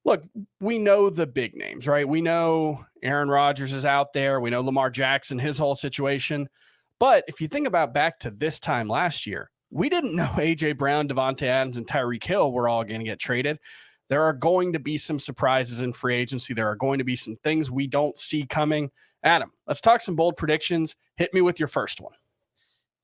look, we know the big names, right? We know Aaron Rodgers is out there. We know Lamar Jackson, his whole situation. But if you think about back to this time last year, we didn't know A.J. Brown, Devontae Adams, and Tyreek Hill were all going to get traded. There are going to be some surprises in free agency. There are going to be some things we don't see coming. Adam, let's talk some bold predictions. Hit me with your first one.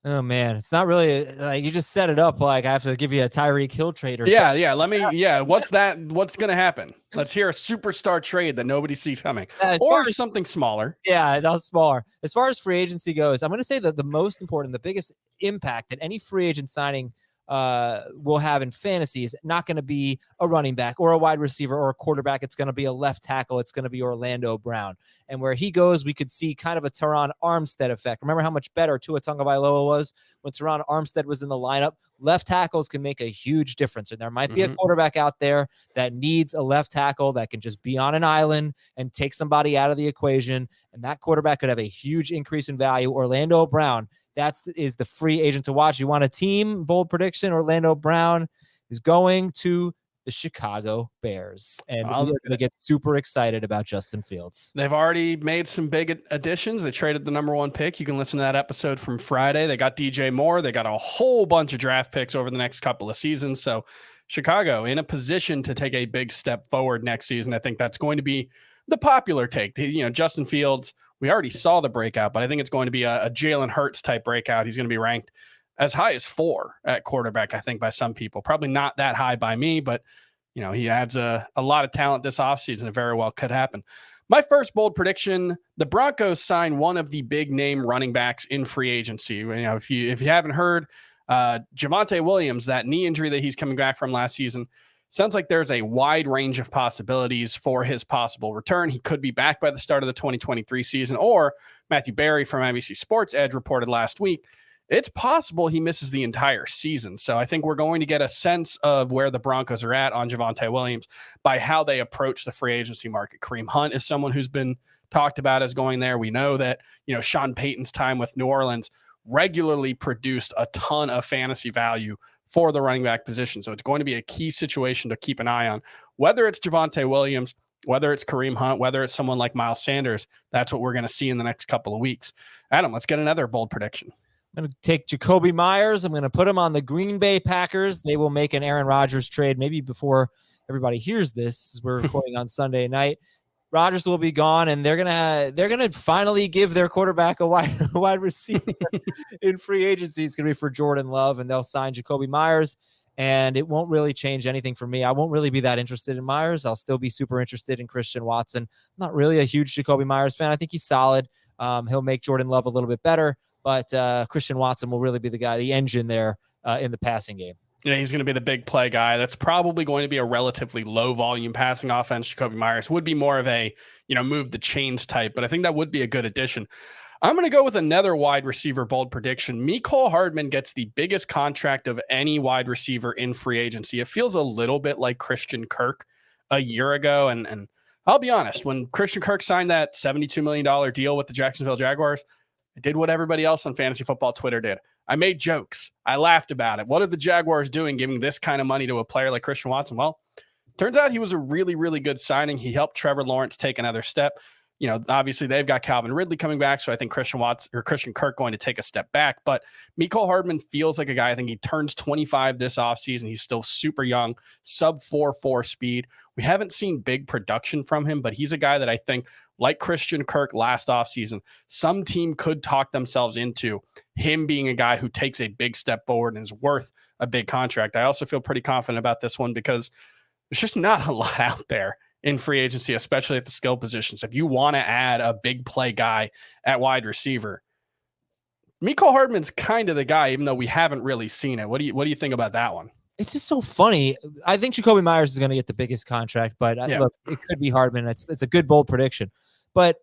Oh man, it's not really like you just set it up like I have to give you a Tyreek Hill trade or something. What's that? What's going to happen? Let's hear a superstar trade that nobody sees coming, or something smaller. Yeah, that's smaller. As far as free agency goes, I'm going to say that the most important, the biggest impact that any free agent signing will have in fantasy is not going to be a running back or a wide receiver or a quarterback. It's going to be a left tackle. It's going to be Orlando Brown. And where he goes, we could see kind of a Teron Armstead effect. Remember how much better Tua Tagovailoa was when Teron Armstead was in the lineup? Left tackles can make a huge difference. And there might be a quarterback out there that needs a left tackle that can just be on an island and take somebody out of the equation. And that quarterback could have a huge increase in value. Orlando Brown, that is the free agent to watch. You want a team, bold prediction, Orlando Brown is going to the Chicago Bears. And we're going to get super excited about Justin Fields. They've already made some big additions. They traded the number 1 pick. You can listen to that episode from Friday. They got DJ Moore. They got a whole bunch of draft picks over the next couple of seasons. So Chicago in a position to take a big step forward next season. I think that's going to be the popular take. Justin Fields, we already saw the breakout, but I think it's going to be a Jalen Hurts type breakout. He's going to be ranked as high as 4 at quarterback, I think, by some people. Probably not that high by me, but he adds a lot of talent this offseason. It very well could happen. My first bold prediction, the Broncos sign one of the big name running backs in free agency. If you haven't heard, Javonte Williams, that knee injury that he's coming back from last season, sounds like there's a wide range of possibilities for his possible return. He could be back by the start of the 2023 season, or Matthew Berry from CBS Sports Edge reported last week, it's possible he misses the entire season. So I think we're going to get a sense of where the Broncos are at on Javonte Williams by how they approach the free agency market. Kareem Hunt is someone who's been talked about as going there. We know that, Sean Payton's time with New Orleans regularly produced a ton of fantasy value for the running back position. So it's going to be a key situation to keep an eye on. Whether it's Javonte Williams, whether it's Kareem Hunt, whether it's someone like Miles Sanders, that's what we're going to see in the next couple of weeks. Adam, let's get another bold prediction. I'm going to take Jacoby Myers. I'm going to put him on the Green Bay Packers. They will make an Aaron Rodgers trade maybe before everybody hears this. We're recording on Sunday night. Rodgers will be gone, and they're gonna finally give their quarterback a wide receiver in free agency. It's gonna be for Jordan Love, and they'll sign Jacoby Myers, and it won't really change anything for me. I won't really be that interested in Myers. I'll still be super interested in Christian Watson. I'm not really a huge Jacoby Myers fan. I think he's solid. He'll make Jordan Love a little bit better, but Christian Watson will really be the guy, the engine there in the passing game. Yeah, he's going to be the big play guy. That's probably going to be a relatively low volume passing offense. Jacoby Myers would be more of a, move the chains type, but I think that would be a good addition. I'm going to go with another wide receiver bold prediction. Mecole Hardman gets the biggest contract of any wide receiver in free agency. It feels a little bit like Christian Kirk a year ago. And I'll be honest, when Christian Kirk signed that $72 million deal with the Jacksonville Jaguars, I did what everybody else on fantasy football Twitter did. I made jokes. I laughed about it. What are the Jaguars doing giving this kind of money to a player like Christian Watson? Well, turns out he was a really, really good signing. He helped Trevor Lawrence take another step. Obviously they've got Calvin Ridley coming back, so I think Christian Kirk going to take a step back. But Mecole Hardman feels like a guy. I think he turns 25 this offseason. He's still super young, sub 4.4 speed. We haven't seen big production from him, but he's a guy that I think, like Christian Kirk last offseason, some team could talk themselves into him being a guy who takes a big step forward and is worth a big contract. I also feel pretty confident about this one because there's just not a lot out there in free agency, especially at the skill positions. If you want to add a big play guy at wide receiver, Mecole Hardman's kind of the guy, even though we haven't really seen it. What do you think about that one? It's just so funny. I think Jacoby Myers is going to get the biggest contract, but look, it could be Hardman. It's a good bold prediction. But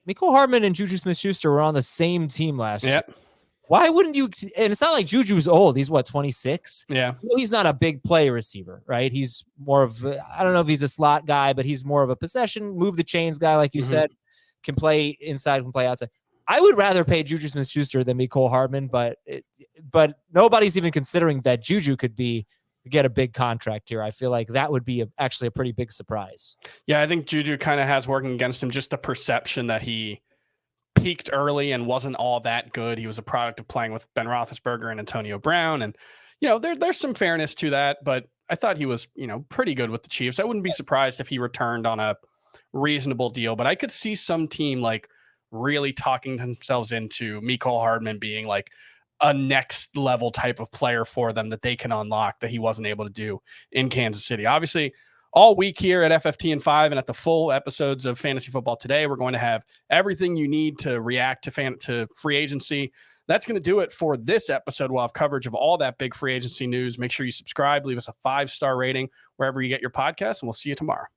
Mecole Hardman and Juju Smith-Schuster were on the same team last year. Why wouldn't you? And it's not like Juju's old. He's 26? Yeah. He's not a big play receiver, right? He's more of, I don't know if he's a slot guy, but he's more of a possession, move the chains guy, like you said, can play inside, can play outside. I would rather pay Juju Smith-Schuster than Mecole Hardman, but nobody's even considering that Juju could be get a big contract here. I feel like that would be actually a pretty big surprise. Yeah, I think Juju kind of has working against him just the perception that he peaked early and wasn't all that good. He was a product of playing with Ben Roethlisberger and Antonio Brown. And, there's some fairness to that, but I thought he was, pretty good with the Chiefs. I wouldn't be surprised if he returned on a reasonable deal, but I could see some team like really talking themselves into Mecole Hardman being like a next level type of player for them that they can unlock that he wasn't able to do in Kansas City. Obviously, all week here at FFT and 5 and at the full episodes of Fantasy Football Today, we're going to have everything you need to react to free agency. That's going to do it for this episode. We'll have coverage of all that big free agency news. Make sure you subscribe, leave us a 5-star rating wherever you get your podcasts, and we'll see you tomorrow.